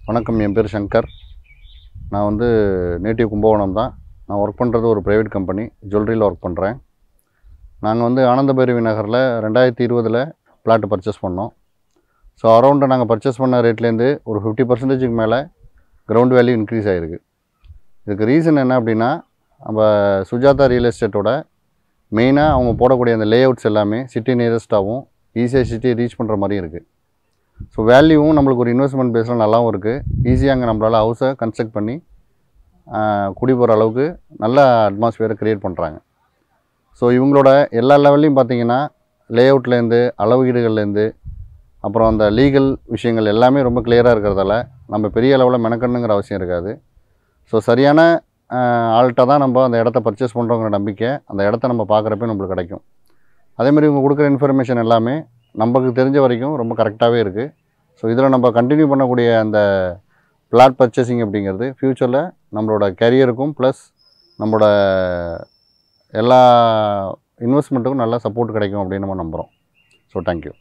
வணக்கம், என் பேர் சங்கர். நான் வந்து நேட்டிவ் கும்பகோணம் தான். நான் ஒர்க் பண்ணுறது ஒரு ப்ரைவேட் கம்பெனி, ஜுவல்லரியில் ஒர்க் பண்ணுறேன். நாங்கள் வந்து ஆனந்தபைரவி நகரில் 2020 பிளாட் பர்ச்சேஸ் பண்ணோம். ஸோ அரௌண்டு நாங்கள் பர்ச்சேஸ் பண்ண ரேட்லேருந்து ஒரு 50% மேலே கிரவுண்ட் வேல்யூ இன்க்ரீஸ் ஆகிருக்கு. இதுக்கு ரீசன் என்ன அப்படின்னா, நம்ம சுஜாதா ரியல் எஸ்டேட்டோட மெயினாக அவங்க போடக்கூடிய அந்த லே அவுட்ஸ் எல்லாமே சிட்டி நியரஸ்ட்டாகவும் ஈஸியாக சிட்டியை ரீச் பண்ணுற மாதிரியும் இருக்குது. ஸோ வேல்யூவும் நம்மளுக்கு ஒரு இன்வெஸ்ட்மெண்ட் பேஸில் நல்லாவும் இருக்குது. ஈஸியாக அங்கே நம்மளால் ஹவுஸை கன்ஸ்ட்ரக்ட் பண்ணி குடி போகிற அளவுக்கு நல்ல அட்மாஸ்பியரை க்ரியேட் பண்ணுறாங்க. ஸோ இவங்களோட எல்லா லெவல்லையும் பார்த்திங்கன்னா, லே அவுட்லேருந்து அளவீடுகள்லேருந்து அப்புறம் அந்த லீகல் விஷயங்கள் எல்லாமே ரொம்ப கிளியராக இருக்கிறதால நம்ம பெரிய அளவில் மெனக்கண்ணுங்கிற அவசியம் இருக்காது. ஸோ சரியான ஆள்கிட்ட தான் நம்ம அந்த இடத்த பர்ச்சேஸ் பண்ணுறோங்கிற நம்பிக்கை அந்த இடத்த நம்ம பார்க்குறப்ப நம்மளுக்கு கிடைக்கும். அதேமாதிரி இவங்க கொடுக்குற இன்ஃபர்மேஷன் எல்லாமே நமக்கு தெரிஞ்ச வரைக்கும் ரொம்ப கரெக்டாகவே இருக்குது. ஸோ இதில் நம்ம கண்டினியூ பண்ணக்கூடிய அந்த பிளாட் பர்ச்சேசிங் அப்படிங்கிறது ஃப்யூச்சரில் நம்மளோட கரியருக்கும் ப்ளஸ் நம்மளோட எல்லா இன்வெஸ்ட்மெண்ட்டுக்கும் நல்லா சப்போர்ட் கிடைக்கும் அப்படின்னு நம்ம நம்புகிறோம். So thank you.